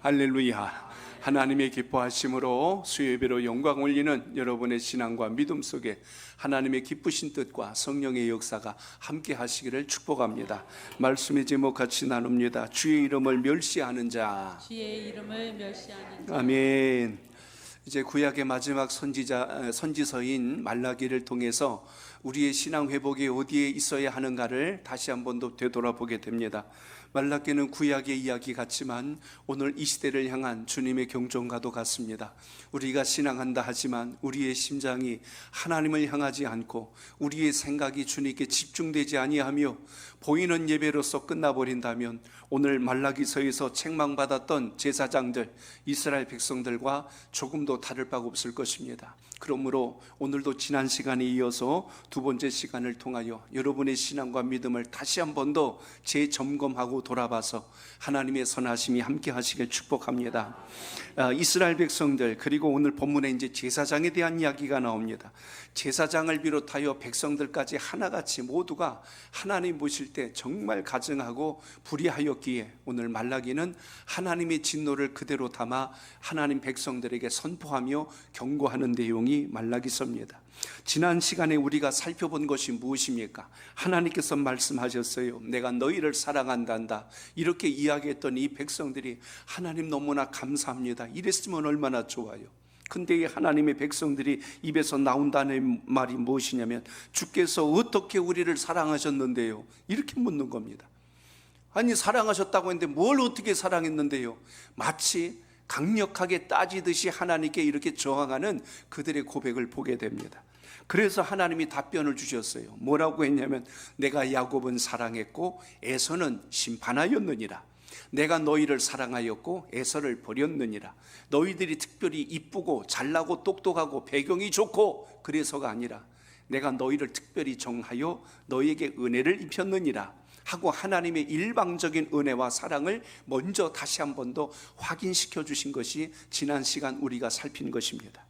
할렐루야. 하나님의 기뻐하심으로 수요예배로 영광 올리는 여러분의 신앙과 믿음 속에 하나님의 기쁘신 뜻과 성령의 역사가 함께 하시기를 축복합니다. 말씀의 제목 같이 나눕니다. 주의 이름을 멸시하는 자. 주의 이름을 멸시하는 자. 아멘. 이제 구약의 마지막 선지서인 말라기를 통해서 우리의 신앙 회복이 어디에 있어야 하는가를 다시 한 번 더 되돌아보게 됩니다. 말라기는 구약의 이야기 같지만 오늘 이 시대를 향한 주님의 경종과도 같습니다. 우리가 신앙한다 하지만 우리의 심장이 하나님을 향하지 않고 우리의 생각이 주님께 집중되지 아니하며 보이는 예배로서 끝나버린다면 오늘 말라기서에서 책망받았던 제사장들, 이스라엘 백성들과 조금도 다를 바가 없을 것입니다. 그러므로 오늘도 지난 시간에 이어서 두 번째 시간을 통하여 여러분의 신앙과 믿음을 다시 한 번 더 재점검하고 돌아봐서 하나님의 선하심이 함께 하시길 축복합니다. 이스라엘 백성들, 그리고 오늘 본문에 이제 제사장에 대한 이야기가 나옵니다. 제사장을 비롯하여 백성들까지 하나같이 모두가 하나님 보실 때 정말 가증하고 불의하였기에 오늘 말라기는 하나님의 진노를 그대로 담아 하나님 백성들에게 선포하며 경고하는 내용이 말라기서입니다. 지난 시간에 우리가 살펴본 것이 무엇입니까? 하나님께서 말씀하셨어요. 내가 너희를 사랑한단다. 이렇게 이야기했던 이 백성들이 하나님 너무나 감사합니다. 이랬으면 얼마나 좋아요. 근데 이 하나님의 백성들이 입에서 나온다는 말이 무엇이냐면 주께서 어떻게 우리를 사랑하셨는데요? 이렇게 묻는 겁니다. 아니, 사랑하셨다고 했는데 뭘 어떻게 사랑했는데요? 마치 강력하게 따지듯이 하나님께 이렇게 저항하는 그들의 고백을 보게 됩니다. 그래서 하나님이 답변을 주셨어요. 뭐라고 했냐면 내가 야곱은 사랑했고 에서는 심판하였느니라. 내가 너희를 사랑하였고 에서를 버렸느니라. 너희들이 특별히 이쁘고 잘나고 똑똑하고 배경이 좋고 그래서가 아니라 내가 너희를 특별히 정하여 너희에게 은혜를 입혔느니라 하고 하나님의 일방적인 은혜와 사랑을 먼저 다시 한 번 더 확인시켜 주신 것이 지난 시간 우리가 살핀 것입니다.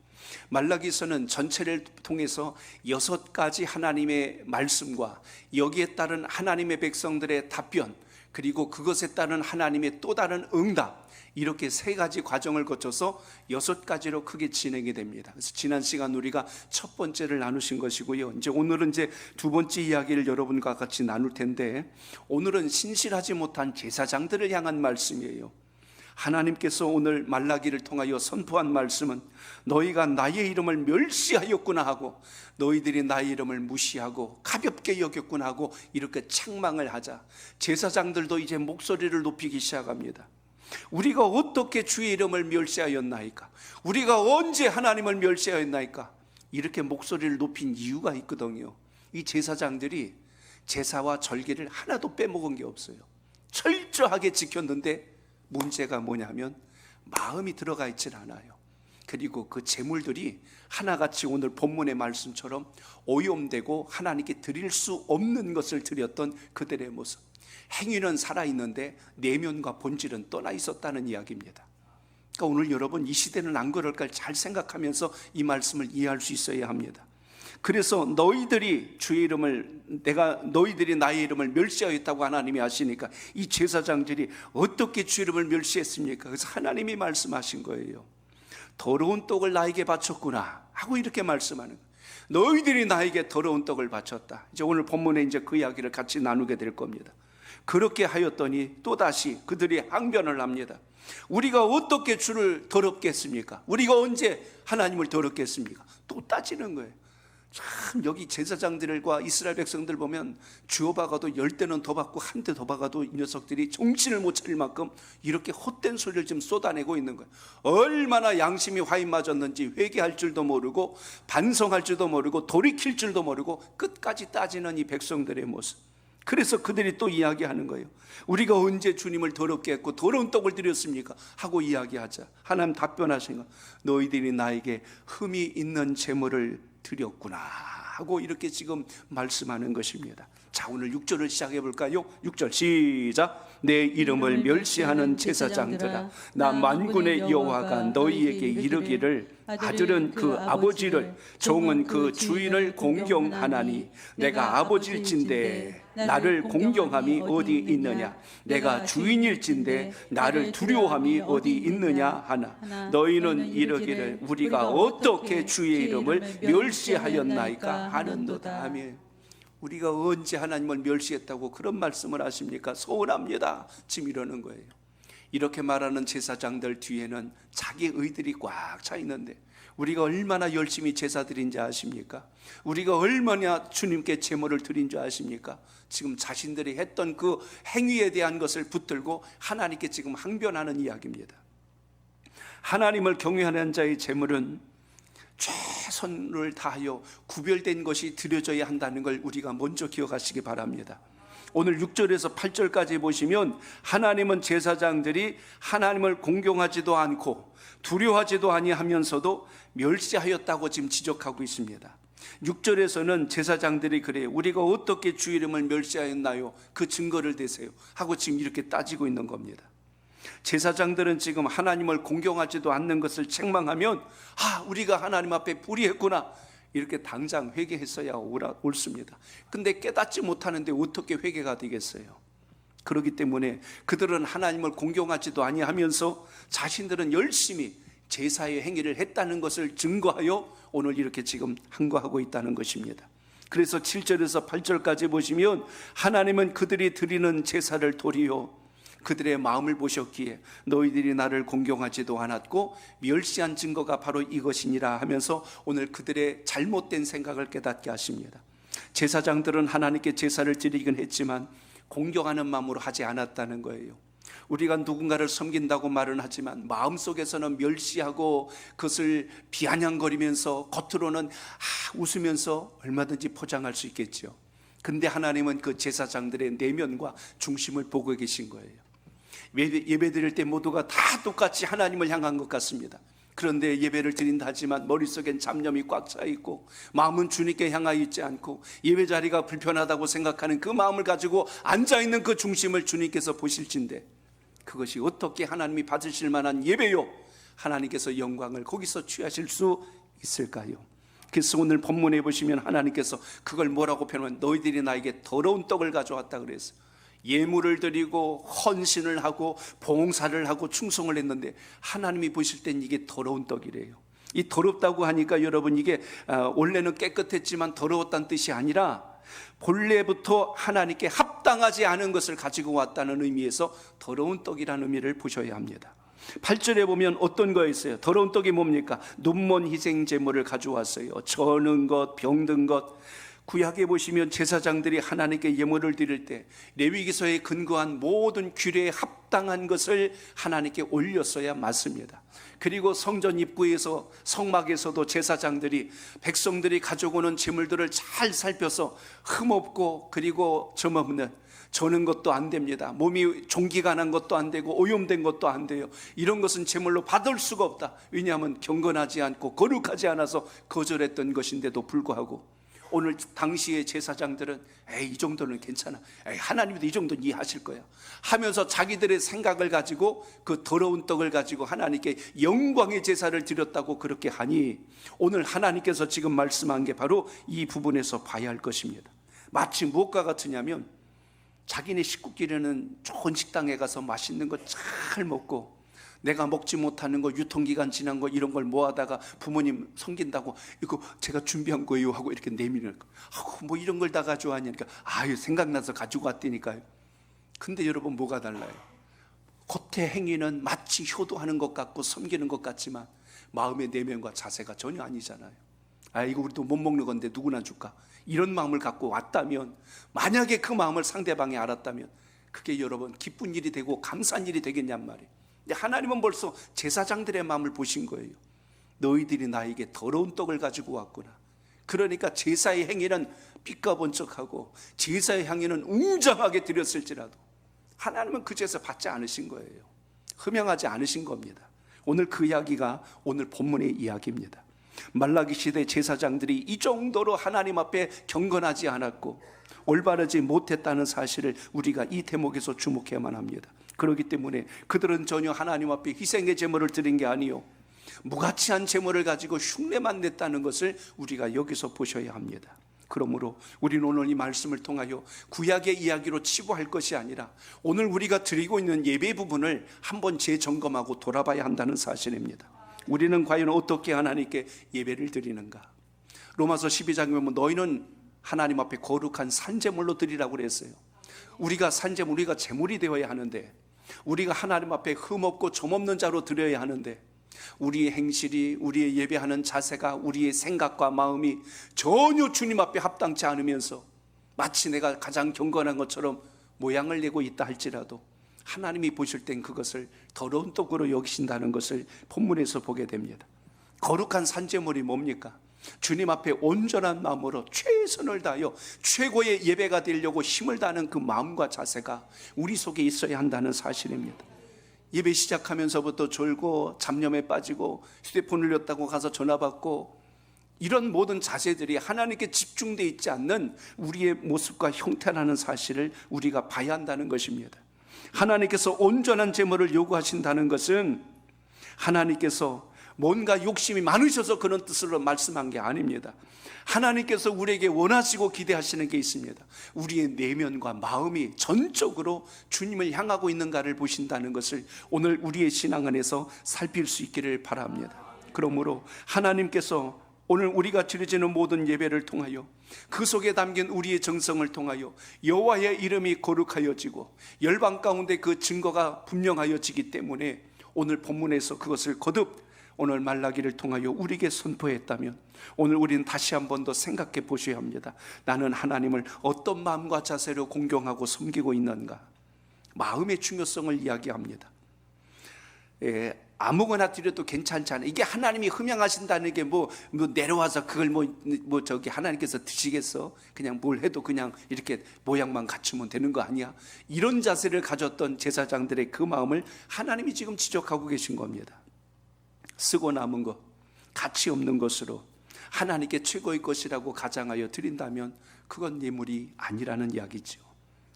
말라기서는 전체를 통해서 6가지 하나님의 말씀과 여기에 따른 하나님의 백성들의 답변, 그리고 그것에 따른 하나님의 또 다른 응답, 이렇게 3가지 과정을 거쳐서 6가지로 크게 진행이 됩니다. 그래서 지난 시간 우리가 첫 번째를 나누신 것이고요. 이제 오늘은 두 번째 이야기를 여러분과 같이 나눌 텐데, 오늘은 신실하지 못한 제사장들을 향한 말씀이에요. 하나님께서 오늘 말라기를 통하여 선포한 말씀은 너희가 나의 이름을 멸시하였구나 하고 너희들이 나의 이름을 무시하고 가볍게 여겼구나 하고 이렇게 책망을 하자 제사장들도 이제 목소리를 높이기 시작합니다. 우리가 어떻게 주의 이름을 멸시하였나이까? 우리가 언제 하나님을 멸시하였나이까? 이렇게 목소리를 높인 이유가 있거든요. 이 제사장들이 제사와 절기를 하나도 빼먹은 게 없어요. 철저하게 지켰는데 문제가 뭐냐면 마음이 들어가 있질 않아요. 그리고 그 제물들이 하나같이 오늘 본문의 말씀처럼 오염되고 하나님께 드릴 수 없는 것을 드렸던 그들의 모습. 행위는 살아있는데 내면과 본질은 떠나 있었다는 이야기입니다. 그러니까 오늘 여러분 이 시대는 안 그럴까 잘 생각하면서 이 말씀을 이해할 수 있어야 합니다. 그래서 너희들이 나의 이름을 멸시하였다고 하나님이 하시니까 이 제사장들이 어떻게 주의 이름을 멸시했습니까? 그래서 하나님이 말씀하신 거예요. 더러운 떡을 나에게 바쳤구나 하고 이렇게 말씀하는 거예요. 너희들이 나에게 더러운 떡을 바쳤다. 이제 오늘 본문에 이제 그 이야기를 같이 나누게 될 겁니다. 그렇게 하였더니 또다시 그들이 항변을 합니다. 우리가 어떻게 주를 더럽게 했습니까? 우리가 언제 하나님을 더럽게 했습니까? 또 따지는 거예요. 참 여기 제사장들과 이스라엘 백성들 보면 주어 박아도 10대는 더 받고 한 대 더 박아도 이 녀석들이 정신을 못 차릴 만큼 이렇게 헛된 소리를 지금 쏟아내고 있는 거예요. 얼마나 양심이 화인 맞았는지 회개할 줄도 모르고 반성할 줄도 모르고 돌이킬 줄도 모르고 끝까지 따지는 이 백성들의 모습. 그래서 그들이 또 이야기하는 거예요. 우리가 언제 주님을 더럽게 했고 더러운 떡을 드렸습니까? 하고 이야기하자 하나님 답변하신 거, 너희들이 나에게 흠이 있는 제물을 드렸구나 하고 이렇게 지금 말씀하는 것입니다. 자, 오늘 6절을 시작해 볼까요? 6절 시작. 내 이름을 멸시하는 제사장들아, 나 만군의 여호와가 너희에게 이르기를 아들은 그 아버지를, 종은 그 주인을 공경하나니 내가 아버지일진데 나를 공경함이 어디 있느냐? 내가 주인일진데 나를 두려워함이 어디 있느냐 하나. 너희는 이르기를 우리가 어떻게 주의 이름을 멸시하였나이까 하는도다. 아멘. 우리가 언제 하나님을 멸시했다고 그런 말씀을 하십니까? 서운합니다. 지금 이러는 거예요. 이렇게 말하는 제사장들 뒤에는 자기 의들이 꽉 차 있는데 우리가 얼마나 열심히 제사 드린지 아십니까? 우리가 얼마나 주님께 제물을 드린 줄 아십니까? 지금 자신들이 했던 그 행위에 대한 것을 붙들고 하나님께 지금 항변하는 이야기입니다. 하나님을 경외하는 자의 제물은 최선을 다하여 구별된 것이 드려져야 한다는 걸 우리가 먼저 기억하시기 바랍니다. 오늘 6절에서 8절까지 보시면 하나님은 제사장들이 하나님을 공경하지도 않고 두려워하지도 아니하면서도 멸시하였다고 지금 지적하고 있습니다. 6절에서는 제사장들이 그래요. 우리가 어떻게 주 이름을 멸시하였나요? 그 증거를 대세요 하고 지금 이렇게 따지고 있는 겁니다. 제사장들은 지금 하나님을 공경하지도 않는 것을 책망하면 우리가 하나님 앞에 불의했구나 이렇게 당장 회개했어야 옳습니다. 근데 깨닫지 못하는데 어떻게 회개가 되겠어요? 그렇기 때문에 그들은 하나님을 공경하지도 아니하면서 자신들은 열심히 제사의 행위를 했다는 것을 증거하여 오늘 이렇게 지금 항거하고 있다는 것입니다. 그래서 7절에서 8절까지 보시면 하나님은 그들이 드리는 제사를 도리어 그들의 마음을 보셨기에 너희들이 나를 공경하지도 않았고 멸시한 증거가 바로 이것이니라 하면서 오늘 그들의 잘못된 생각을 깨닫게 하십니다. 제사장들은 하나님께 제사를 드리긴 했지만 공경하는 마음으로 하지 않았다는 거예요. 우리가 누군가를 섬긴다고 말은 하지만 마음속에서는 멸시하고 그것을 비아냥거리면서 겉으로는 웃으면서 얼마든지 포장할 수 있겠죠. 근데 하나님은 그 제사장들의 내면과 중심을 보고 계신 거예요. 예배 드릴 때 모두가 다 똑같이 하나님을 향한 것 같습니다. 그런데 예배를 드린다 하지만 머릿속엔 잡념이 꽉 차 있고 마음은 주님께 향하여 있지 않고 예배 자리가 불편하다고 생각하는 그 마음을 가지고 앉아있는 그 중심을 주님께서 보실진데 그것이 어떻게 하나님이 받으실 만한 예배요? 하나님께서 영광을 거기서 취하실 수 있을까요? 그래서 오늘 본문에 보시면 하나님께서 그걸 뭐라고 표현하면 너희들이 나에게 더러운 떡을 가져왔다 그랬어요. 예물을 드리고 헌신을 하고 봉사를 하고 충성을 했는데 하나님이 보실 땐 이게 더러운 떡이래요. 이 더럽다고 하니까 여러분 이게 원래는 깨끗했지만 더러웠다는 뜻이 아니라 본래부터 하나님께 합당하지 않은 것을 가지고 왔다는 의미에서 더러운 떡이라는 의미를 보셔야 합니다. 8절에 보면 어떤 거 있어요? 더러운 떡이 뭡니까? 눈먼 희생 제물을 가져왔어요. 저는 것, 병든 것. 구약에 보시면 제사장들이 하나님께 예물을 드릴 때 레위기서에 근거한 모든 규례에 합당한 것을 하나님께 올렸어야 맞습니다. 그리고 성전 입구에서 성막에서도 제사장들이 백성들이 가져오는 제물들을 잘 살펴서 흠없고 그리고 점없는 저는 것도 안 됩니다. 몸이 종기가 난 것도 안 되고 오염된 것도 안 돼요. 이런 것은 제물로 받을 수가 없다. 왜냐하면 경건하지 않고 거룩하지 않아서 거절했던 것인데도 불구하고 오늘 당시의 제사장들은 이 정도는 괜찮아, 하나님도 이 정도는 이해하실 거야 하면서 자기들의 생각을 가지고 그 더러운 떡을 가지고 하나님께 영광의 제사를 드렸다고 그렇게 하니 오늘 하나님께서 지금 말씀한 게 바로 이 부분에서 봐야 할 것입니다. 마치 무엇과 같으냐면 자기네 식구끼리는 좋은 식당에 가서 맛있는 거 잘 먹고 내가 먹지 못하는 거 유통기간 지난 거 이런 걸 모아다가 부모님 섬긴다고 이거 제가 준비한 거예요 하고 이렇게 내미는 거. 뭐 이런 걸 다 가져왔냐니까 생각나서 가지고 왔다니까요. 근데 여러분 뭐가 달라요? 겉의 행위는 마치 효도하는 것 같고 섬기는 것 같지만 마음의 내면과 자세가 전혀 아니잖아요. 이거 우리도 못 먹는 건데 누구나 줄까? 이런 마음을 갖고 왔다면 만약에 그 마음을 상대방이 알았다면 그게 여러분 기쁜 일이 되고 감사한 일이 되겠냔 말이에요. 근데 하나님은 벌써 제사장들의 마음을 보신 거예요. 너희들이 나에게 더러운 떡을 가지고 왔구나. 그러니까 제사의 행위는 삐까번쩍하고 제사의 향기는 웅장하게 드렸을지라도 하나님은 그 제사 받지 않으신 거예요. 흠양하지 않으신 겁니다. 오늘 그 이야기가 오늘 본문의 이야기입니다. 말라기 시대 제사장들이 이 정도로 하나님 앞에 경건하지 않았고 올바르지 못했다는 사실을 우리가 이 대목에서 주목해야만 합니다. 그렇기 때문에 그들은 전혀 하나님 앞에 희생의 제물을 드린 게 아니요 무가치한 제물을 가지고 흉내만 냈다는 것을 우리가 여기서 보셔야 합니다. 그러므로 우리는 오늘 이 말씀을 통하여 구약의 이야기로 치부할 것이 아니라 오늘 우리가 드리고 있는 예배 부분을 한번 재점검하고 돌아봐야 한다는 사실입니다. 우리는 과연 어떻게 하나님께 예배를 드리는가? 로마서 12장에 보면 너희는 하나님 앞에 거룩한 산제물로 드리라고 그랬어요. 우리가 산제물, 우리가 제물이 되어야 하는데, 우리가 하나님 앞에 흠없고 점없는 자로 드려야 하는데, 우리의 행실이, 우리의 예배하는 자세가, 우리의 생각과 마음이 전혀 주님 앞에 합당치 않으면서 마치 내가 가장 경건한 것처럼 모양을 내고 있다 할지라도 하나님이 보실 땐 그것을 더러운 떡으로 여기신다는 것을 본문에서 보게 됩니다. 거룩한 산제물이 뭡니까? 주님 앞에 온전한 마음으로 최선을 다하여 최고의 예배가 되려고 힘을 다하는 그 마음과 자세가 우리 속에 있어야 한다는 사실입니다. 예배 시작하면서부터 졸고 잡념에 빠지고 휴대폰을 렸다고 가서 전화 받고 이런 모든 자세들이 하나님께 집중되어 있지 않는 우리의 모습과 형태라는 사실을 우리가 봐야 한다는 것입니다. 하나님께서 온전한 제물을 요구하신다는 것은 하나님께서 뭔가 욕심이 많으셔서 그런 뜻으로 말씀한 게 아닙니다. 하나님께서 우리에게 원하시고 기대하시는 게 있습니다. 우리의 내면과 마음이 전적으로 주님을 향하고 있는가를 보신다는 것을 오늘 우리의 신앙 안에서 살필 수 있기를 바랍니다. 그러므로 하나님께서 오늘 우리가 드려지는 모든 예배를 통하여 그 속에 담긴 우리의 정성을 통하여 여호와의 이름이 거룩하여지고 열방 가운데 그 증거가 분명하여지기 때문에 오늘 본문에서 그것을 거듭 오늘 말라기를 통하여 우리에게 선포했다면 오늘 우리는 다시 한 번 더 생각해 보셔야 합니다. 나는 하나님을 어떤 마음과 자세로 공경하고 섬기고 있는가? 마음의 중요성을 이야기합니다. 아무거나 드려도 괜찮지 않아요. 이게 하나님이 흠양하신다는 게 뭐 내려와서 그걸 저기 하나님께서 드시겠어? 그냥 뭘 해도 그냥 이렇게 모양만 갖추면 되는 거 아니야? 이런 자세를 가졌던 제사장들의 그 마음을 하나님이 지금 지적하고 계신 겁니다. 쓰고 남은 것, 가치 없는 것으로 하나님께 최고의 것이라고 가장하여 드린다면 그건 예물이 아니라는 이야기죠.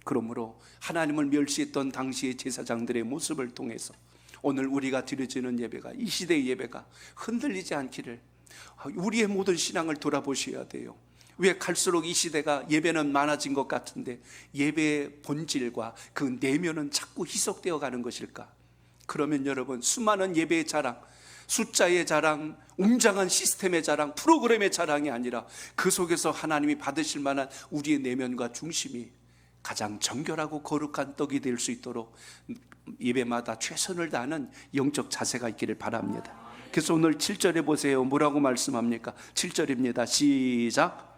그러므로 하나님을 멸시했던 당시의 제사장들의 모습을 통해서 오늘 우리가 드려지는 예배가, 이 시대의 예배가 흔들리지 않기를 우리의 모든 신앙을 돌아보셔야 돼요. 왜 갈수록 이 시대가 예배는 많아진 것 같은데 예배의 본질과 그 내면은 자꾸 희석되어 가는 것일까? 그러면 여러분, 수많은 예배의 자랑, 숫자의 자랑, 웅장한 시스템의 자랑, 프로그램의 자랑이 아니라 그 속에서 하나님이 받으실 만한 우리의 내면과 중심이 가장 정결하고 거룩한 떡이 될 수 있도록 예배마다 최선을 다하는 영적 자세가 있기를 바랍니다. 그래서 오늘 7절에 보세요. 뭐라고 말씀합니까? 7절입니다. 시작.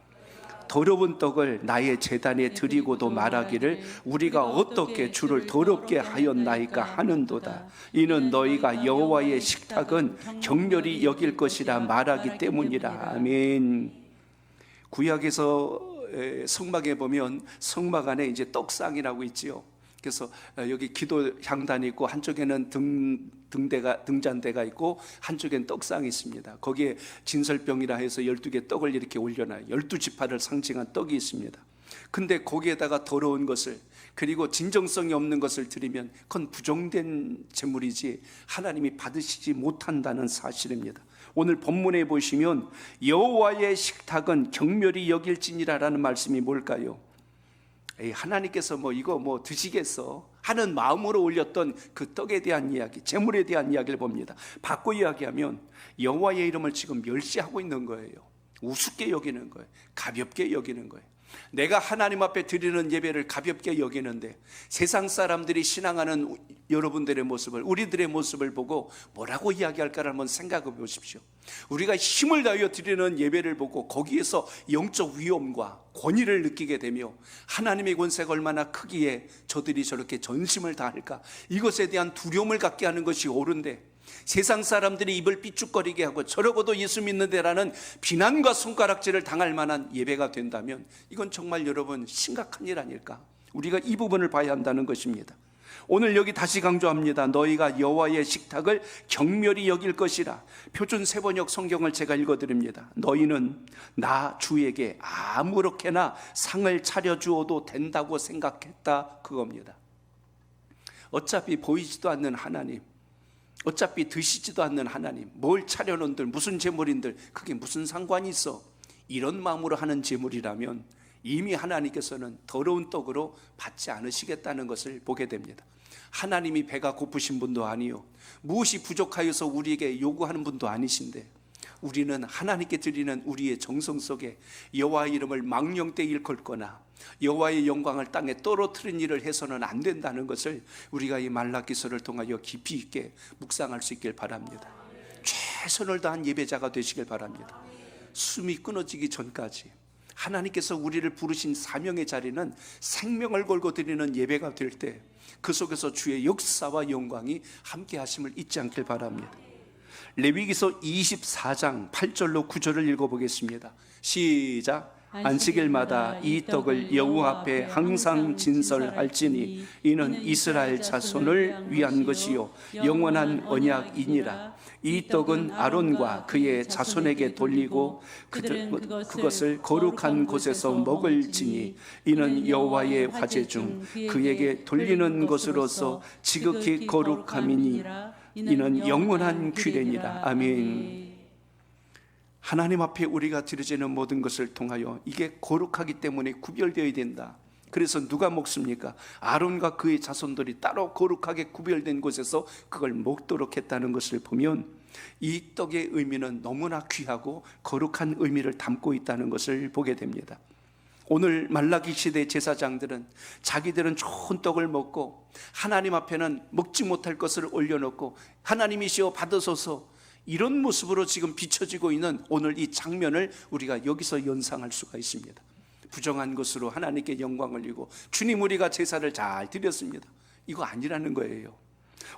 더러운 떡을 나의 제단에 드리고도 말하기를 우리가 어떻게 주를 더럽게 하였나이까 하는도다. 이는 너희가 여호와의 식탁은 경멸히 여길 것이라 말하기 때문이라. 아멘. 구약에서 성막에 보면 성막 안에 이제 떡상이라고 있지요. 그래서 여기 기도 향단이 있고 한쪽에는 등잔대가 있고 한쪽엔 떡상이 있습니다. 거기에 진설병이라 해서 12개 떡을 이렇게 올려놔요. 12지파를 상징한 떡이 있습니다. 근데 거기에다가 더러운 것을, 그리고 진정성이 없는 것을 드리면 그건 부정된 제물이지 하나님이 받으시지 못한다는 사실입니다. 오늘 본문에 보시면 여호와의 식탁은 경멸히 여길지니라라는 말씀이 뭘까요? 하나님께서 이거 드시겠어 하는 마음으로 올렸던 그 떡에 대한 이야기, 제물에 대한 이야기를 봅니다. 바꿔 이야기하면 여호와의 이름을 지금 멸시하고 있는 거예요. 우습게 여기는 거예요. 가볍게 여기는 거예요. 내가 하나님 앞에 드리는 예배를 가볍게 여기는데 세상 사람들이 신앙하는 여러분들의 모습을, 우리들의 모습을 보고 뭐라고 이야기할까를 한번 생각해 보십시오. 우리가 힘을 다하여 드리는 예배를 보고 거기에서 영적 위엄과 권위를 느끼게 되며 하나님의 권세가 얼마나 크기에 저들이 저렇게 전심을 다할까, 이것에 대한 두려움을 갖게 하는 것이 옳은데 세상 사람들이 입을 삐죽거리게 하고 저러고도 예수 믿는데라는 비난과 손가락질을 당할 만한 예배가 된다면 이건 정말 여러분 심각한 일 아닐까? 우리가 이 부분을 봐야 한다는 것입니다. 오늘 여기 다시 강조합니다. 너희가 여호와의 식탁을 경멸히 여길 것이라. 표준 세번역 성경을 제가 읽어드립니다. 너희는 나 주에게 아무렇게나 상을 차려주어도 된다고 생각했다, 그겁니다. 어차피 보이지도 않는 하나님, 어차피 드시지도 않는 하나님, 뭘 차려놓은들 무슨 제물인들 그게 무슨 상관이 있어? 이런 마음으로 하는 제물이라면 이미 하나님께서는 더러운 떡으로 받지 않으시겠다는 것을 보게 됩니다. 하나님이 배가 고프신 분도 아니요, 무엇이 부족하여서 우리에게 요구하는 분도 아니신데, 우리는 하나님께 드리는 우리의 정성 속에 여호와의 이름을 망령되이 일컬거나 여호와의 영광을 땅에 떨어뜨린 일을 해서는 안 된다는 것을 우리가 이 말라기서를 통하여 깊이 있게 묵상할 수 있길 바랍니다. 최선을 다한 예배자가 되시길 바랍니다. 숨이 끊어지기 전까지 하나님께서 우리를 부르신 사명의 자리는 생명을 걸고 드리는 예배가 될 때 그 속에서 주의 역사와 영광이 함께 하심을 잊지 않길 바랍니다. 레위기서 24장 8절로 9절을 읽어보겠습니다. 시작. 안식일마다 이 떡을 여호와 앞에 항상 진설할지니 이는 이스라엘 자손을 위한 것이요 영원한 언약이니라. 이 떡은 아론과 그의 자손에게 돌리고 그것을 거룩한 곳에서 먹을지니 이는 여호와의 화제 중 그에게 돌리는 것으로서 지극히 거룩함이니 이는 영원한 규례니라. 아멘. 하나님 앞에 우리가 드려지는 모든 것을 통하여 이게 거룩하기 때문에 구별되어야 된다. 그래서 누가 먹습니까? 아론과 그의 자손들이 따로 거룩하게 구별된 곳에서 그걸 먹도록 했다는 것을 보면 이 떡의 의미는 너무나 귀하고 거룩한 의미를 담고 있다는 것을 보게 됩니다. 오늘 말라기 시대 제사장들은 자기들은 좋은 떡을 먹고 하나님 앞에는 먹지 못할 것을 올려놓고 하나님이시여 받으소서, 이런 모습으로 지금 비춰지고 있는 오늘 이 장면을 우리가 여기서 연상할 수가 있습니다. 부정한 것으로 하나님께 영광을 올리고 주님 우리가 제사를 잘 드렸습니다, 이거 아니라는 거예요.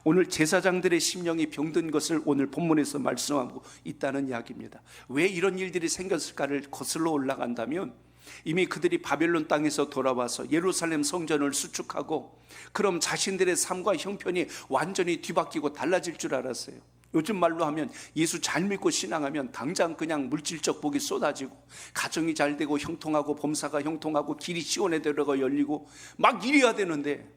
오늘 제사장들의 심령이 병든 것을 오늘 본문에서 말씀하고 있다는 이야기입니다. 왜 이런 일들이 생겼을까를 거슬러 올라간다면 이미 그들이 바벨론 땅에서 돌아와서 예루살렘 성전을 수축하고 그럼 자신들의 삶과 형편이 완전히 뒤바뀌고 달라질 줄 알았어요. 요즘 말로 하면 예수 잘 믿고 신앙하면 당장 그냥 물질적 복이 쏟아지고 가정이 잘 되고 형통하고 범사가 형통하고 길이 시원해되려고 열리고 막 이래야 되는데,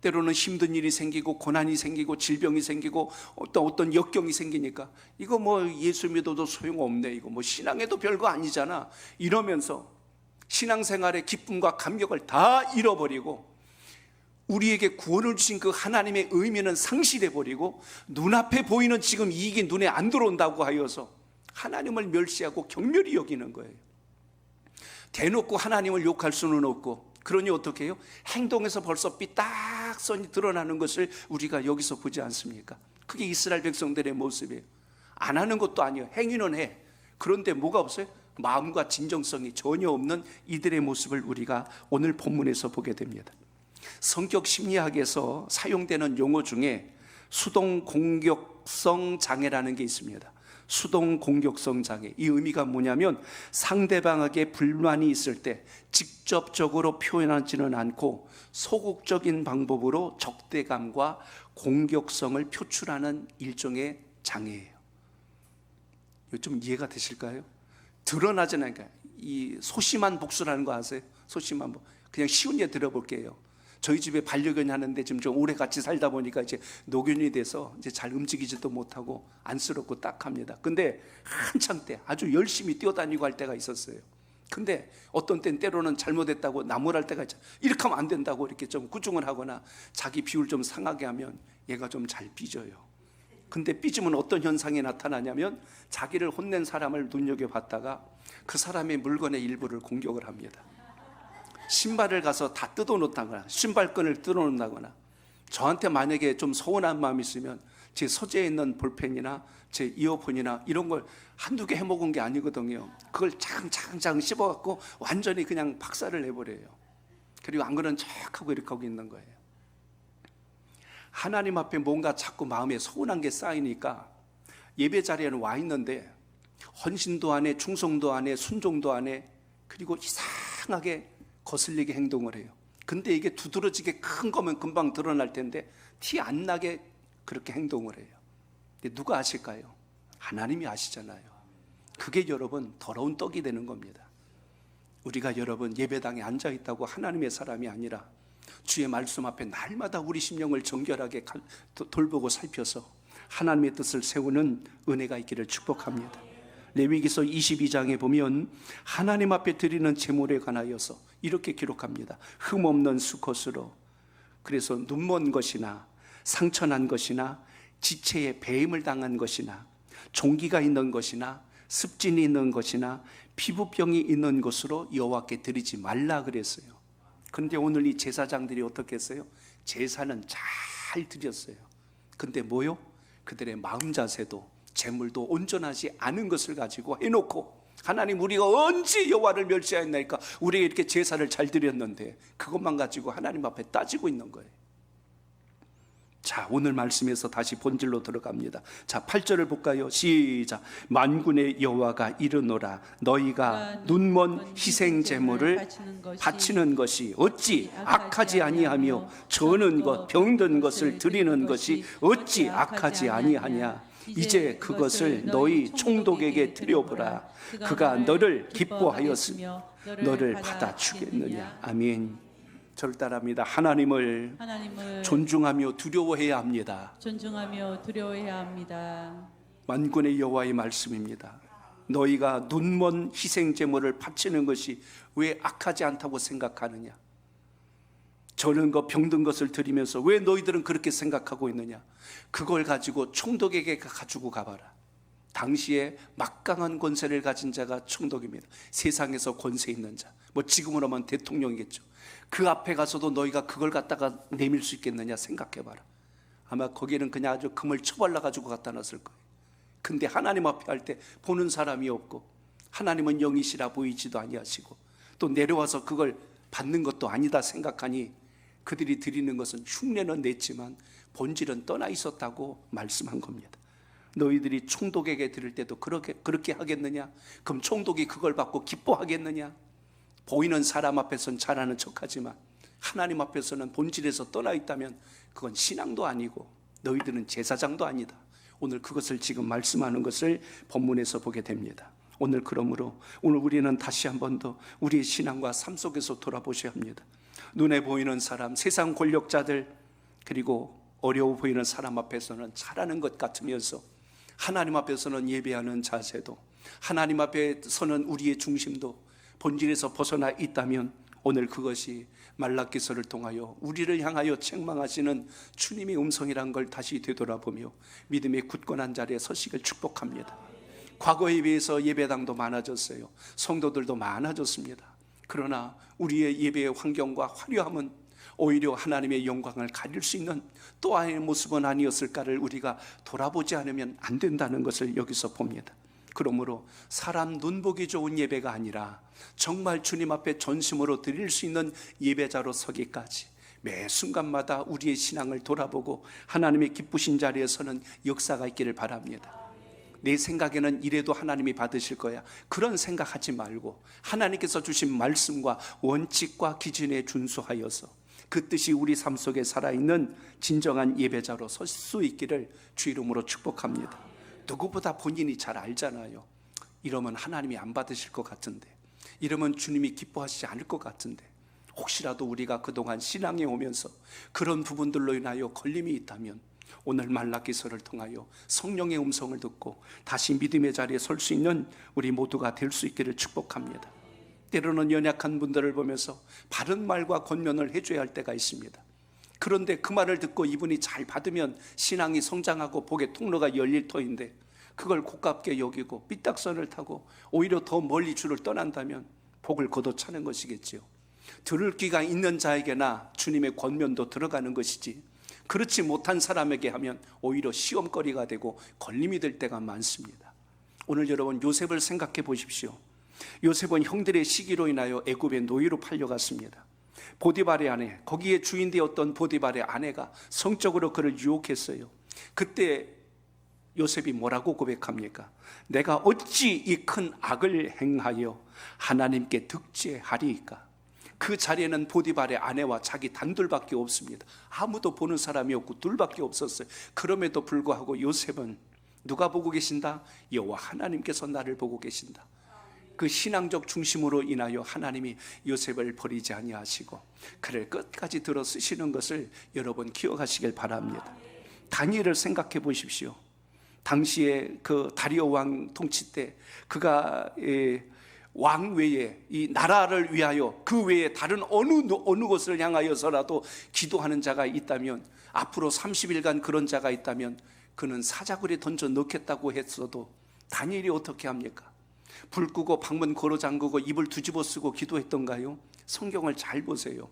때로는 힘든 일이 생기고 고난이 생기고 질병이 생기고 어떤 역경이 생기니까 이거 뭐 예수 믿어도 소용없네, 이거 뭐 신앙에도 별거 아니잖아, 이러면서 신앙생활의 기쁨과 감격을 다 잃어버리고 우리에게 구원을 주신 그 하나님의 의미는 상실해버리고 눈앞에 보이는 지금 이익이 눈에 안 들어온다고 하여서 하나님을 멸시하고 경멸히 여기는 거예요. 대놓고 하나님을 욕할 수는 없고, 그러니 어떻게 해요? 행동에서 벌써 삐딱선이 드러나는 것을 우리가 여기서 보지 않습니까? 그게 이스라엘 백성들의 모습이에요. 안 하는 것도 아니에요. 행위는 해. 그런데 뭐가 없어요? 마음과 진정성이 전혀 없는 이들의 모습을 우리가 오늘 본문에서 보게 됩니다. 성격 심리학에서 사용되는 용어 중에 수동 공격성 장애라는 게 있습니다. 수동 공격성 장애, 이 의미가 뭐냐면 상대방에게 불만이 있을 때 직접적으로 표현하지는 않고 소극적인 방법으로 적대감과 공격성을 표출하는 일종의 장애예요. 이거 좀 이해가 되실까요? 드러나지 않으니까 이 소심한 복수라는 거 아세요? 소심한 복. 그냥 쉬운 예 들어볼게요. 저희 집에 반려견이 하는데 지금 좀 오래 같이 살다 보니까 이제 노견이 돼서 이제 잘 움직이지도 못하고 안쓰럽고 딱합니다. 근데 한창 때 아주 열심히 뛰어다니고 할 때가 있었어요. 근데 어떤 땐 때로는 잘못했다고 나무랄 때가 있죠. 이렇게 하면 안 된다고 이렇게 좀 꾸중을 하거나 자기 비율 좀 상하게 하면 얘가 좀 잘 삐져요. 근데 삐지면 어떤 현상이 나타나냐면 자기를 혼낸 사람을 눈여겨봤다가 그 사람의 물건의 일부를 공격을 합니다. 신발을 가서 다 뜯어놓다거나 신발끈을 뜯어놓는다거나, 저한테 만약에 좀 서운한 마음이 있으면 제 서재에 있는 볼펜이나 제 이어폰이나 이런 걸 한두 개 해먹은 게 아니거든요. 그걸 차근차근 씹어갖고 완전히 그냥 박살을 내버려요. 그리고 안 그런 척하고 이렇게 하고 있는 거예요. 하나님 앞에 뭔가 자꾸 마음에 서운한 게 쌓이니까 예배 자리에는 와 있는데 헌신도 안 해, 충성도 안 해, 순종도 안 해, 그리고 이상하게 거슬리게 행동을 해요. 근데 이게 두드러지게 큰 거면 금방 드러날 텐데 티 안 나게 그렇게 행동을 해요. 근데 누가 아실까요? 하나님이 아시잖아요. 그게 여러분 더러운 떡이 되는 겁니다. 우리가 여러분 예배당에 앉아 있다고 하나님의 사람이 아니라 주의 말씀 앞에 날마다 우리 심령을 정결하게 돌보고 살펴서 하나님의 뜻을 세우는 은혜가 있기를 축복합니다. 레위기서 22장에 보면 하나님 앞에 드리는 제물에 관하여서 이렇게 기록합니다. 흠없는 수컷으로, 그래서 눈먼 것이나 상처난 것이나 지체에 배임을 당한 것이나 종기가 있는 것이나 습진이 있는 것이나 피부병이 있는 것으로 여호와께 드리지 말라 그랬어요. 그런데 오늘 이 제사장들이 어떻게 했어요? 제사는 잘 드렸어요. 근데 뭐요? 그들의 마음 자세도 재물도 온전하지 않은 것을 가지고 해놓고, 하나님 우리가 언제 여호와를 멸시하였나이까? 우리가 이렇게 제사를 잘 드렸는데 그것만 가지고 하나님 앞에 따지고 있는 거예요. 자, 오늘 말씀에서 다시 본질로 들어갑니다. 자, 8절을 볼까요? 시작. 만군의 여호와가 이르노라, 너희가 눈먼 희생 제물을 바치는 것이 어찌 악하지 아니하며, 저는 것 병든 것을 드리는 것이 어찌 악하지 아니하냐. 이제 그것을 너희 총독에게 드려보라. 그가 너를 기뻐하였으며 너를 받아주겠느냐. 아멘. 저를 따라합니다. 하나님을 존중하며 두려워해야 합니다. 존중하며 두려워해야 합니다. 만군의 여호와의 말씀입니다. 너희가 눈먼 희생 제물을 바치는 것이 왜 악하지 않다고 생각하느냐? 저는 그 병든 것을 드리면서 왜 너희들은 그렇게 생각하고 있느냐? 그걸 가지고 총독에게 가지고 가봐라. 당시에 막강한 권세를 가진 자가 총독입니다. 세상에서 권세 있는 자, 뭐 지금으로 하면 대통령이겠죠. 그 앞에 가서도 너희가 그걸 갖다가 내밀 수 있겠느냐 생각해봐라. 아마 거기는 그냥 아주 금을 쳐발라 가지고 갖다 놨을 거예요. 근데 하나님 앞에 할 때 보는 사람이 없고, 하나님은 영이시라 보이지도 아니하시고, 또 내려와서 그걸 받는 것도 아니다 생각하니 그들이 드리는 것은 흉내는 냈지만 본질은 떠나 있었다고 말씀한 겁니다. 너희들이 총독에게 드릴 때도 그렇게 하겠느냐? 그럼 총독이 그걸 받고 기뻐하겠느냐? 보이는 사람 앞에서는 잘하는 척하지만 하나님 앞에서는 본질에서 떠나 있다면 그건 신앙도 아니고 너희들은 제사장도 아니다. 오늘 그것을 지금 말씀하는 것을 본문에서 보게 됩니다. 오늘 그러므로 오늘 우리는 다시 한 번 더 우리의 신앙과 삶 속에서 돌아보셔야 합니다. 눈에 보이는 사람, 세상 권력자들, 그리고 어려워 보이는 사람 앞에서는 잘하는 것 같으면서 하나님 앞에서는 예배하는 자세도, 하나님 앞에 서는 우리의 중심도 본질에서 벗어나 있다면 오늘 그것이 말라기서를 통하여 우리를 향하여 책망하시는 주님의 음성이란 걸 다시 되돌아보며 믿음의 굳건한 자리에 서시길 축복합니다. 과거에 비해서 예배당도 많아졌어요. 성도들도 많아졌습니다. 그러나 우리의 예배의 환경과 화려함은 오히려 하나님의 영광을 가릴 수 있는 또 하나의 모습은 아니었을까를 우리가 돌아보지 않으면 안 된다는 것을 여기서 봅니다. 그러므로 사람 눈보기 좋은 예배가 아니라 정말 주님 앞에 전심으로 드릴 수 있는 예배자로 서기까지 매 순간마다 우리의 신앙을 돌아보고 하나님의 기쁘신 자리에서는 역사가 있기를 바랍니다. 내 생각에는 이래도 하나님이 받으실 거야, 그런 생각하지 말고 하나님께서 주신 말씀과 원칙과 기준에 준수하여서 그 뜻이 우리 삶 속에 살아있는 진정한 예배자로 설 수 있기를 주 이름으로 축복합니다. 누구보다 본인이 잘 알잖아요. 이러면 하나님이 안 받으실 것 같은데, 이러면 주님이 기뻐하시지 않을 것 같은데, 혹시라도 우리가 그동안 신앙에 오면서 그런 부분들로 인하여 걸림이 있다면 오늘 말라기서를 통하여 성령의 음성을 듣고 다시 믿음의 자리에 설 수 있는 우리 모두가 될 수 있기를 축복합니다. 때로는 연약한 분들을 보면서 바른 말과 권면을 해줘야 할 때가 있습니다. 그런데 그 말을 듣고 이분이 잘 받으면 신앙이 성장하고 복의 통로가 열릴 터인데 그걸 고깝게 여기고 삐딱선을 타고 오히려 더 멀리 주를 떠난다면 복을 걷어차는 것이겠지요. 들을 귀가 있는 자에게나 주님의 권면도 들어가는 것이지, 그렇지 못한 사람에게 하면 오히려 시험거리가 되고 걸림이 될 때가 많습니다. 오늘 여러분 요셉을 생각해 보십시오. 요셉은 형들의 시기로 인하여 애굽의 노예로 팔려갔습니다. 보디발의 아내, 거기에 주인 되었던 보디발의 아내가 성적으로 그를 유혹했어요. 그때 요셉이 뭐라고 고백합니까? 내가 어찌 이 큰 악을 행하여 하나님께 득죄하리이까? 그 자리에는 보디발의 아내와 자기 단둘밖에 없습니다. 아무도 보는 사람이 없고 둘밖에 없었어요. 그럼에도 불구하고 요셉은 누가 보고 계신다? 여호와 하나님께서 나를 보고 계신다. 그 신앙적 중심으로 인하여 하나님이 요셉을 버리지 아니하시고 그를 끝까지 들어 쓰시는 것을 여러분 기억하시길 바랍니다. 다니엘을 생각해 보십시오. 당시에 그 다리오 왕 통치 때 그가 왕 외에 이 나라를 위하여 그 외에 다른 어느 곳을 향하여서라도 기도하는 자가 있다면, 앞으로 30일간 그런 자가 있다면 그는 사자굴에 던져 넣겠다고 했어도 다니엘이 어떻게 합니까? 불 끄고 방문 걸어 잠그고 입을 뒤집어 쓰고 기도했던가요? 성경을 잘 보세요.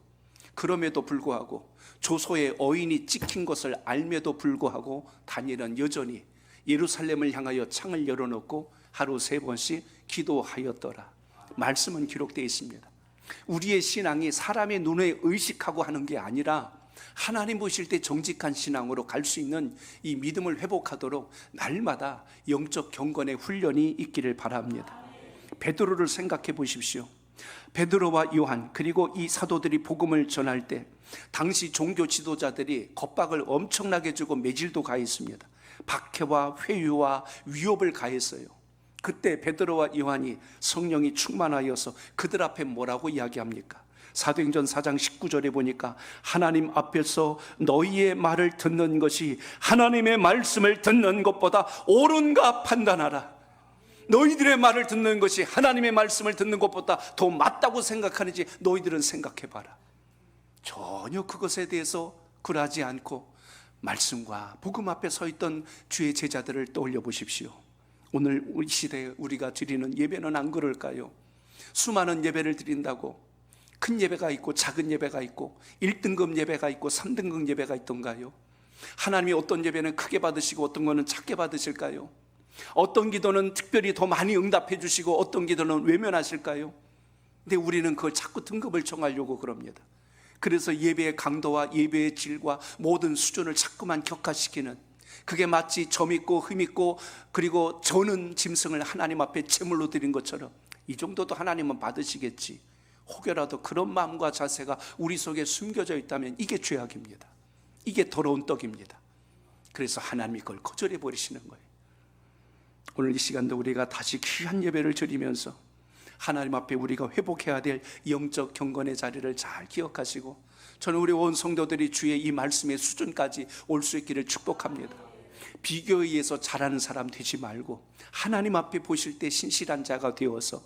그럼에도 불구하고 조소의 어인이 찍힌 것을 알매도 불구하고 다니엘은 여전히 예루살렘을 향하여 창을 열어놓고 하루 3번씩 기도하였더라. 말씀은 기록되어 있습니다. 우리의 신앙이 사람의 눈에 의식하고 하는 게 아니라 하나님 보실 때 정직한 신앙으로 갈 수 있는 이 믿음을 회복하도록 날마다 영적 경건의 훈련이 있기를 바랍니다. 베드로를 생각해 보십시오. 베드로와 요한 그리고 이 사도들이 복음을 전할 때 당시 종교 지도자들이 겁박을 엄청나게 주고 매질도 가했습니다. 박해와 회유와 위협을 가했어요. 그때 베드로와 요한이 성령이 충만하여서 그들 앞에 뭐라고 이야기합니까? 사도행전 4장 19절에 보니까 하나님 앞에서 너희의 말을 듣는 것이 하나님의 말씀을 듣는 것보다 옳은가 판단하라. 너희들의 말을 듣는 것이 하나님의 말씀을 듣는 것보다 더 맞다고 생각하는지 너희들은 생각해봐라. 전혀 그것에 대해서 굴하지 않고 말씀과 복음 앞에 서 있던 주의 제자들을 떠올려 보십시오. 오늘 이 시대에 우리가 드리는 예배는 안 그럴까요? 수많은 예배를 드린다고 큰 예배가 있고 작은 예배가 있고 1등급 예배가 있고 3등급 예배가 있던가요? 하나님이 어떤 예배는 크게 받으시고 어떤 거는 작게 받으실까요? 어떤 기도는 특별히 더 많이 응답해 주시고 어떤 기도는 외면하실까요? 근데 우리는 그걸 자꾸 등급을 정하려고 그럽니다. 그래서 예배의 강도와 예배의 질과 모든 수준을 자꾸만 격화시키는, 그게 마치 점 있고 흠 있고 그리고 저는 짐승을 하나님 앞에 제물로 드린 것처럼 이 정도도 하나님은 받으시겠지, 혹여라도 그런 마음과 자세가 우리 속에 숨겨져 있다면 이게 죄악입니다. 이게 더러운 떡입니다. 그래서 하나님이 그걸 거절해 버리시는 거예요. 오늘 이 시간도 우리가 다시 귀한 예배를 드리면서 하나님 앞에 우리가 회복해야 될 영적 경건의 자리를 잘 기억하시고, 저는 우리 온 성도들이 주의 이 말씀의 수준까지 올 수 있기를 축복합니다. 비교에 의해서 잘하는 사람 되지 말고 하나님 앞에 보실 때 신실한 자가 되어서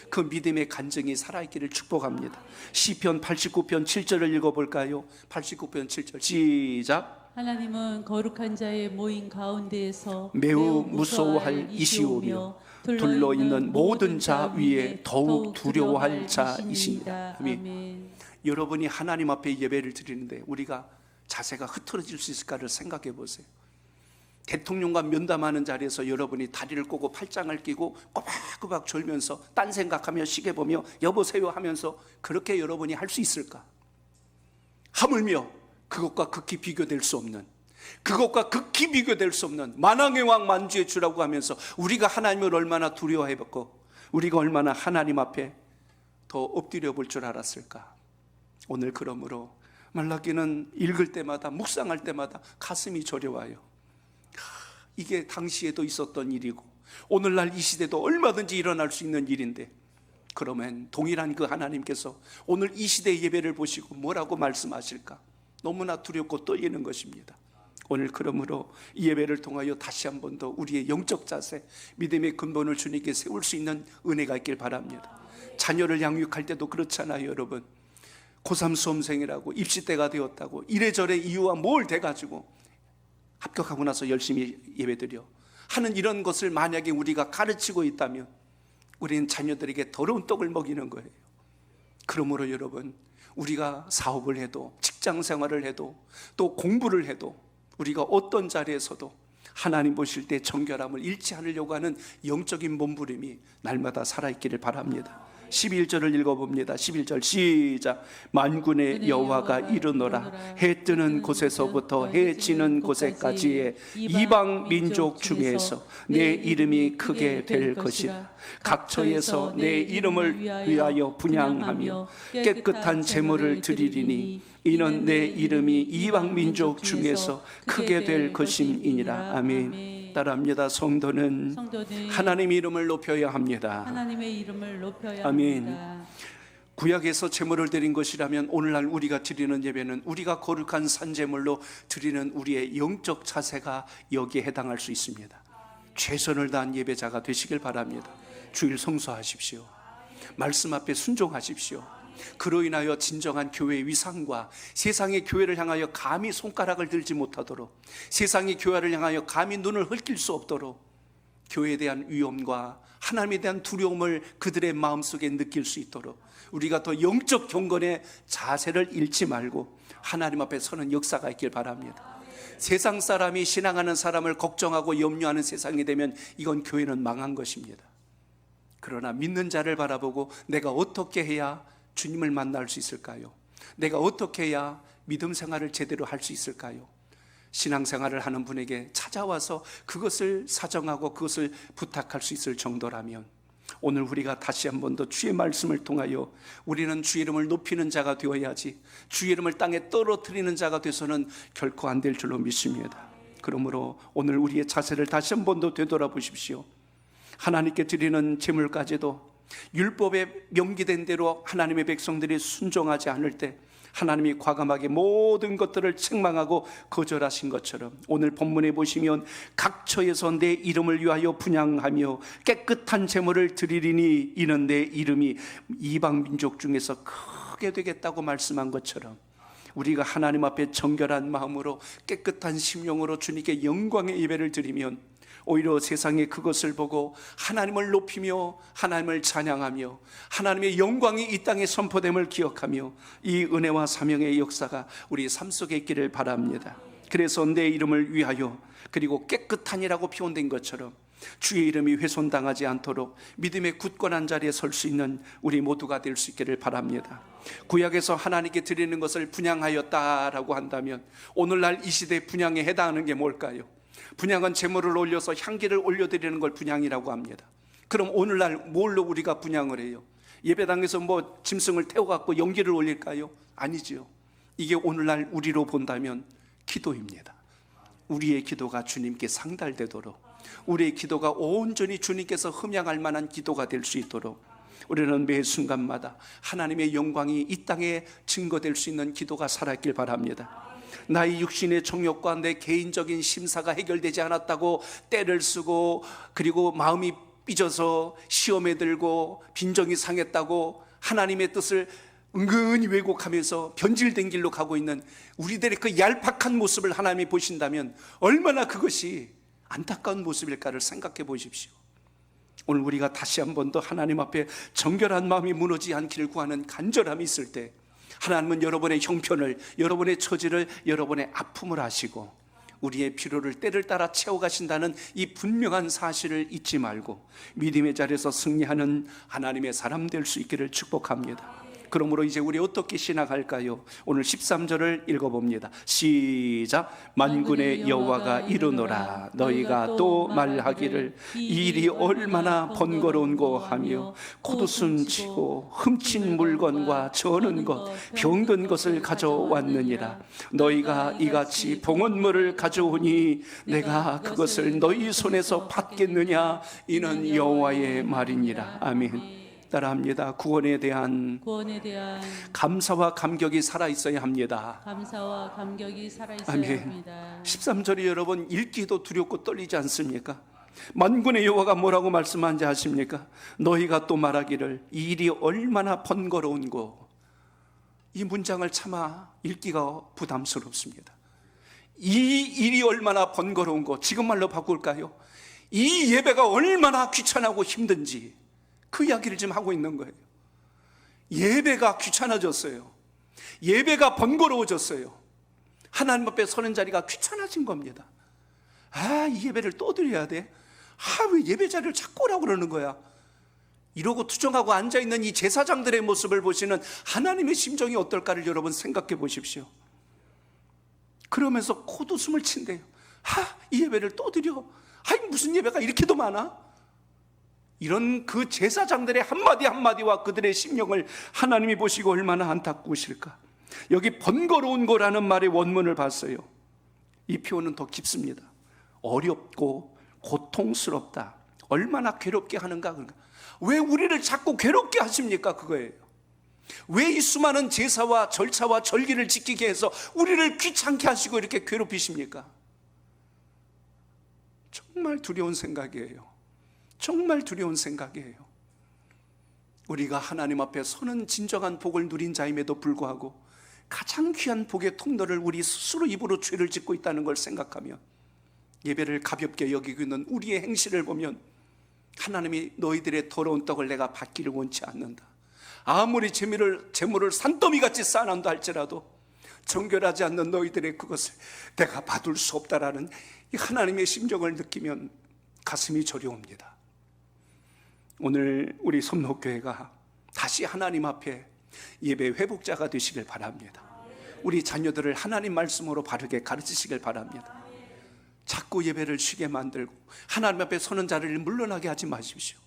그 믿음의 간증이 살아있기를 축복합니다. 시편 89편 7절을 읽어볼까요? 89편 7절 시작. 하나님은 거룩한 자의 모임 가운데에서 매우 무서워할 이시오며 둘러있는 모든 자 위에 더욱 두려워할 자이십니다. 아멘. 여러분이 하나님 앞에 예배를 드리는데 우리가 자세가 흐트러질 수 있을까를 생각해 보세요. 대통령과 면담하는 자리에서 여러분이 다리를 꼬고 팔짱을 끼고 꼬박꼬박 졸면서 딴 생각하며 시계 보며 여보세요 하면서 그렇게 여러분이 할 수 있을까? 하물며 그것과 극히 비교될 수 없는, 그것과 극히 비교될 수 없는 만왕의 왕 만주의 주라고 하면서 우리가 하나님을 얼마나 두려워해봤고 우리가 얼마나 하나님 앞에 더 엎드려 볼 줄 알았을까? 오늘 그러므로 말라기는 읽을 때마다 묵상할 때마다 가슴이 저려와요. 이게 당시에도 있었던 일이고 오늘날 이 시대도 얼마든지 일어날 수 있는 일인데, 그러면 동일한 그 하나님께서 오늘 이 시대의 예배를 보시고 뭐라고 말씀하실까? 너무나 두렵고 떨리는 것입니다. 오늘 그러므로 이 예배를 통하여 다시 한 번 더 우리의 영적 자세, 믿음의 근본을 주님께 세울 수 있는 은혜가 있길 바랍니다. 자녀를 양육할 때도 그렇잖아요. 여러분, 고3 수험생이라고 입시 때가 되었다고 이래저래 이유와 뭘 대가지고 합격하고 나서 열심히 예배드려 하는 이런 것을 만약에 우리가 가르치고 있다면 우리는 자녀들에게 더러운 떡을 먹이는 거예요. 그러므로 여러분, 우리가 사업을 해도 직장 생활을 해도 또 공부를 해도 우리가 어떤 자리에서도 하나님 보실 때 정결함을 잃지 않으려고 하는 영적인 몸부림이 날마다 살아있기를 바랍니다. 11절을 읽어봅니다. 11절 시작. 만군의 여호와가 이르노라. 해 뜨는 곳에서부터 해 지는 곳에까지의 이방 민족 중에서 내 이름이 크게 될 것이라. 각처에서 내 이름을 위하여 분향하며 깨끗한 제물을 드리리니 이는 내 이름이 이방 민족 중에서 크게 될 것임이니라. 아멘. 따라합니다. 성도는 하나님의 이름을 높여야 합니다. 하나님의 이름을 높여야 아멘. 합니다. 구약에서 제물을 드린 것이라면 오늘날 우리가 드리는 예배는 우리가 거룩한 산제물로 드리는 우리의 영적 자세가 여기에 해당할 수 있습니다. 최선을 다한 예배자가 되시길 바랍니다. 주일 성수하십시오. 말씀 앞에 순종하십시오. 그로 인하여 진정한 교회의 위상과 세상의 교회를 향하여 감히 손가락을 들지 못하도록, 세상의 교회를 향하여 감히 눈을 흘길 수 없도록 교회에 대한 위엄과 하나님에 대한 두려움을 그들의 마음속에 느낄 수 있도록 우리가 더 영적 경건의 자세를 잃지 말고 하나님 앞에 서는 역사가 있길 바랍니다. 세상 사람이 신앙하는 사람을 걱정하고 염려하는 세상이 되면 이건 교회는 망한 것입니다. 그러나 믿는 자를 바라보고 내가 어떻게 해야 주님을 만날 수 있을까요? 내가 어떻게 해야 믿음 생활을 제대로 할 수 있을까요? 신앙생활을 하는 분에게 찾아와서 그것을 사정하고 그것을 부탁할 수 있을 정도라면 오늘 우리가 다시 한 번 더 주의 말씀을 통하여 우리는 주의 이름을 높이는 자가 되어야지 주의 이름을 땅에 떨어뜨리는 자가 돼서는 결코 안 될 줄로 믿습니다. 그러므로 오늘 우리의 자세를 다시 한 번 더 되돌아보십시오. 하나님께 드리는 제물까지도 율법에 명기된 대로 하나님의 백성들이 순종하지 않을 때 하나님이 과감하게 모든 것들을 책망하고 거절하신 것처럼 오늘 본문에 보시면 각처에서 내 이름을 위하여 분향하며 깨끗한 제물을 드리리니 이는 내 이름이 이방 민족 중에서 크게 되겠다고 말씀한 것처럼 우리가 하나님 앞에 정결한 마음으로 깨끗한 심령으로 주님께 영광의 예배를 드리면 오히려 세상에 그것을 보고 하나님을 높이며 하나님을 찬양하며 하나님의 영광이 이 땅에 선포됨을 기억하며 이 은혜와 사명의 역사가 우리 삶 속에 있기를 바랍니다. 그래서 내 이름을 위하여 그리고 깨끗한이라고 표현된 것처럼 주의 이름이 훼손당하지 않도록 믿음의 굳건한 자리에 설 수 있는 우리 모두가 될 수 있기를 바랍니다. 구약에서 하나님께 드리는 것을 분향하였다라고 한다면 오늘날 이 시대 분향에 해당하는 게 뭘까요? 분향은 제물을 올려서 향기를 올려드리는 걸 분향이라고 합니다. 그럼 오늘날 뭘로 우리가 분향을 해요? 예배당에서 뭐 짐승을 태워갖고 연기를 올릴까요? 아니지요. 이게 오늘날 우리로 본다면 기도입니다. 우리의 기도가 주님께 상달되도록 우리의 기도가 온전히 주님께서 흠양할 만한 기도가 될 수 있도록 우리는 매 순간마다 하나님의 영광이 이 땅에 증거될 수 있는 기도가 살아있길 바랍니다. 나의 육신의 정욕과 내 개인적인 심사가 해결되지 않았다고 때를 쓰고 그리고 마음이 삐져서 시험에 들고 빈정이 상했다고 하나님의 뜻을 은근히 왜곡하면서 변질된 길로 가고 있는 우리들의 그 얄팍한 모습을 하나님이 보신다면 얼마나 그것이 안타까운 모습일까를 생각해 보십시오. 오늘 우리가 다시 한 번 더 하나님 앞에 정결한 마음이 무너지지 않기를 구하는 간절함이 있을 때 하나님은 여러분의 형편을, 여러분의 처지를, 여러분의 아픔을 아시고 우리의 필요를 때를 따라 채워가신다는 이 분명한 사실을 잊지 말고 믿음의 자리에서 승리하는 하나님의 사람 될 수 있기를 축복합니다. 그러므로 이제 우리 어떻게 신앙할까요? 오늘 13절을 읽어봅니다. 시작. 만군의 여호와가 이르노라. 너희가 또 말하기를 이 일이 얼마나 번거로운고 하며 콧웃음 치고 훔친 물건과 저는 것 병든 것을 가져왔느니라. 너희가 이같이 봉헌물을 가져오니 내가 그것을 너희 손에서 받겠느냐. 이는 여호와의 말이니라. 아멘. 따라합니다. 구원에 대한 감사와 감격이 살아있어야 합니다. 감사와 감격이 살아있어야 아멘. 합니다. 13절이 여러분 읽기도 두렵고 떨리지 않습니까? 만군의 여호와가 뭐라고 말씀하는지 아십니까? 너희가 또 말하기를 이 일이 얼마나 번거로운고. 이 문장을 차마 읽기가 부담스럽습니다. 이 일이 얼마나 번거로운고. 지금 말로 바꿀까요? 이 예배가 얼마나 귀찮고 힘든지 그 이야기를 지금 하고 있는 거예요. 예배가 귀찮아졌어요. 예배가 번거로워졌어요. 하나님 앞에 서는 자리가 귀찮아진 겁니다. 이 예배를 또 드려야 돼? 왜 예배 자리를 자꾸 오라고 그러는 거야? 이러고 투정하고 앉아있는 이 제사장들의 모습을 보시는 하나님의 심정이 어떨까를 여러분 생각해 보십시오. 그러면서 콧웃음을 친대요. 이 예배를 또 드려? 무슨 예배가 이렇게도 많아? 이런 그 제사장들의 한마디 한마디와 그들의 심령을 하나님이 보시고 얼마나 안타까우실까. 여기 번거로운 거라는 말의 원문을 봤어요. 이 표현은 더 깊습니다. 어렵고 고통스럽다. 얼마나 괴롭게 하는가. 왜 우리를 자꾸 괴롭게 하십니까? 그거예요. 왜 이 수많은 제사와 절차와 절기를 지키게 해서 우리를 귀찮게 하시고 이렇게 괴롭히십니까? 정말 두려운 생각이에요. 정말 두려운 생각이에요. 우리가 하나님 앞에 서는 진정한 복을 누린 자임에도 불구하고 가장 귀한 복의 통로를 우리 스스로 입으로 죄를 짓고 있다는 걸 생각하면, 예배를 가볍게 여기고 있는 우리의 행실을 보면 하나님이 너희들의 더러운 떡을 내가 받기를 원치 않는다. 아무리 재물을 산더미같이 쌓아난다 할지라도 정결하지 않는 너희들의 그것을 내가 받을 수 없다라는 이 하나님의 심정을 느끼면 가슴이 저려옵니다. 오늘 우리 섬록교회가 다시 하나님 앞에 예배 회복자가 되시길 바랍니다. 우리 자녀들을 하나님 말씀으로 바르게 가르치시길 바랍니다. 자꾸 예배를 쉬게 만들고 하나님 앞에 서는 자를 물러나게 하지 마십시오.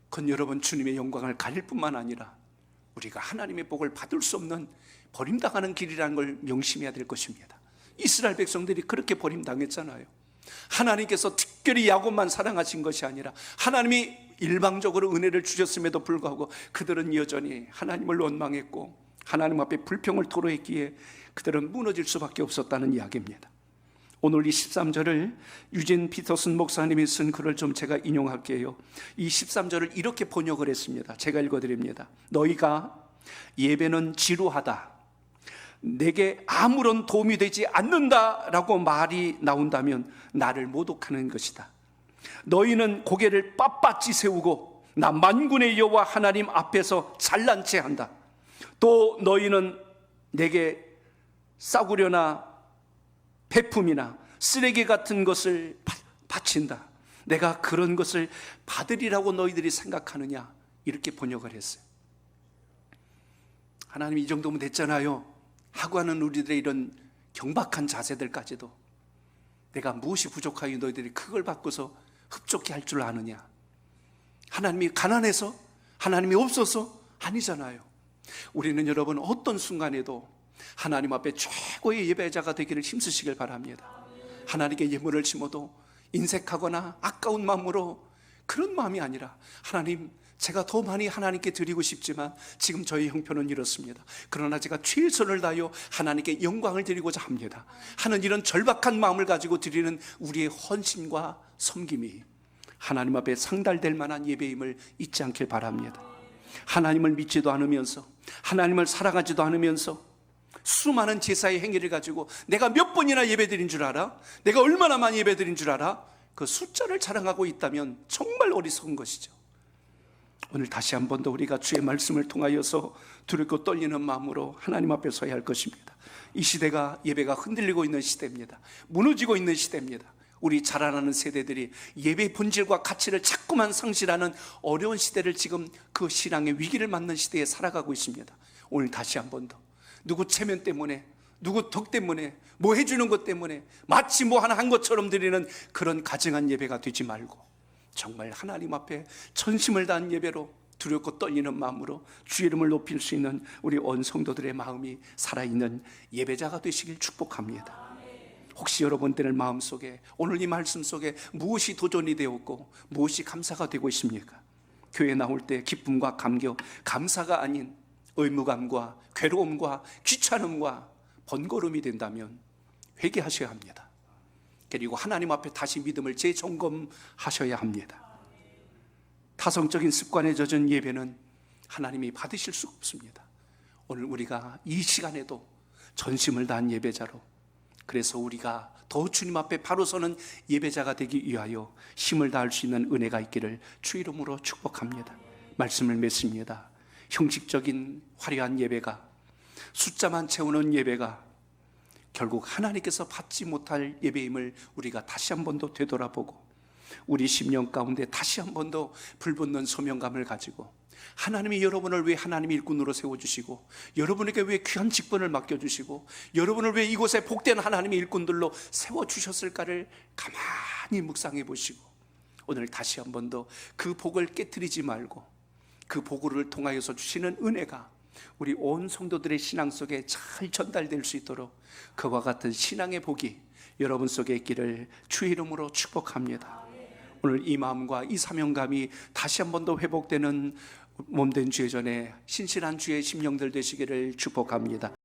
그건 여러분 주님의 영광을 가릴 뿐만 아니라 우리가 하나님의 복을 받을 수 없는 버림당하는 길이라는 걸 명심해야 될 것입니다. 이스라엘 백성들이 그렇게 버림당했잖아요. 하나님께서 특별히 야곱만 사랑하신 것이 아니라 하나님이 일방적으로 은혜를 주셨음에도 불구하고 그들은 여전히 하나님을 원망했고 하나님 앞에 불평을 토로했기에 그들은 무너질 수밖에 없었다는 이야기입니다. 오늘 이 13절을 유진 피터슨 목사님이 쓴 글을 좀 제가 인용할게요. 이 13절을 이렇게 번역을 했습니다. 제가 읽어드립니다. 너희가 예배는 지루하다, 내게 아무런 도움이 되지 않는다라고 말이 나온다면 나를 모독하는 것이다. 너희는 고개를 빳빳이 세우고 나 만군의 여호와 하나님 앞에서 잘난 체 한다. 또 너희는 내게 싸구려나 배품이나 쓰레기 같은 것을 바친다. 내가 그런 것을 받으리라고 너희들이 생각하느냐? 이렇게 번역을 했어요. 하나님 이 정도면 됐잖아요 하고 하는 우리들의 이런 경박한 자세들까지도 내가 무엇이 부족하여 너희들이 그걸 바꿔서 흡족해 할 줄 아느냐? 하나님이 가난해서? 하나님이 없어서? 아니잖아요. 우리는 여러분 어떤 순간에도 하나님 앞에 최고의 예배자가 되기를 힘쓰시길 바랍니다. 하나님께 예물을 심어도 인색하거나 아까운 마음으로 그런 마음이 아니라 하나님, 제가 더 많이 하나님께 드리고 싶지만 지금 저희 형편은 이렇습니다. 그러나 제가 최선을 다하여 하나님께 영광을 드리고자 합니다 하는 이런 절박한 마음을 가지고 드리는 우리의 헌신과 섬김이 하나님 앞에 상달될 만한 예배임을 잊지 않길 바랍니다. 하나님을 믿지도 않으면서 하나님을 사랑하지도 않으면서 수많은 제사의 행위를 가지고 내가 몇 번이나 예배드린 줄 알아? 내가 얼마나 많이 예배드린 줄 알아? 그 숫자를 자랑하고 있다면 정말 어리석은 것이죠. 오늘 다시 한 번 더 우리가 주의 말씀을 통하여서 두렵고 떨리는 마음으로 하나님 앞에 서야 할 것입니다. 이 시대가 예배가 흔들리고 있는 시대입니다. 무너지고 있는 시대입니다. 우리 자라나는 세대들이 예배의 본질과 가치를 자꾸만 상실하는 어려운 시대를 지금 그 신앙의 위기를 맞는 시대에 살아가고 있습니다. 오늘 다시 한 번 더 누구 체면 때문에, 누구 덕 때문에, 뭐 해주는 것 때문에 마치 뭐 하나 한 것처럼 드리는 그런 가증한 예배가 되지 말고 정말 하나님 앞에 전심을 다한 예배로 두렵고 떨리는 마음으로 주의 이름을 높일 수 있는 우리 온 성도들의 마음이 살아있는 예배자가 되시길 축복합니다. 혹시 여러분들의 마음속에 오늘 이 말씀 속에 무엇이 도전이 되었고 무엇이 감사가 되고 있습니까? 교회 나올 때 기쁨과 감격, 감사가 아닌 의무감과 괴로움과 귀찮음과 번거로움이 된다면 회개하셔야 합니다. 그리고 하나님 앞에 다시 믿음을 재점검하셔야 합니다. 타성적인 습관에 젖은 예배는 하나님이 받으실 수가 없습니다. 오늘 우리가 이 시간에도 전심을 다한 예배자로, 그래서 우리가 더 주님 앞에 바로 서는 예배자가 되기 위하여 힘을 다할 수 있는 은혜가 있기를 주 이름으로 축복합니다. 말씀을 맺습니다. 형식적인 화려한 예배가, 숫자만 채우는 예배가 결국 하나님께서 받지 못할 예배임을 우리가 다시 한 번 더 되돌아보고 우리 심령 가운데 다시 한 번 더 불붙는 소명감을 가지고 하나님이 여러분을 왜 하나님의 일꾼으로 세워주시고 여러분에게 왜 귀한 직분을 맡겨주시고 여러분을 왜 이곳에 복된 하나님의 일꾼들로 세워주셨을까를 가만히 묵상해 보시고 오늘 다시 한 번 더 그 복을 깨트리지 말고 그 복을 통하여서 주시는 은혜가 우리 온 성도들의 신앙 속에 잘 전달될 수 있도록 그와 같은 신앙의 복이 여러분 속에 있기를 주의 이름으로 축복합니다. 오늘 이 마음과 이 사명감이 다시 한 번 더 회복되는 몸된 주의 전에 신실한 주의 심령들 되시기를 축복합니다.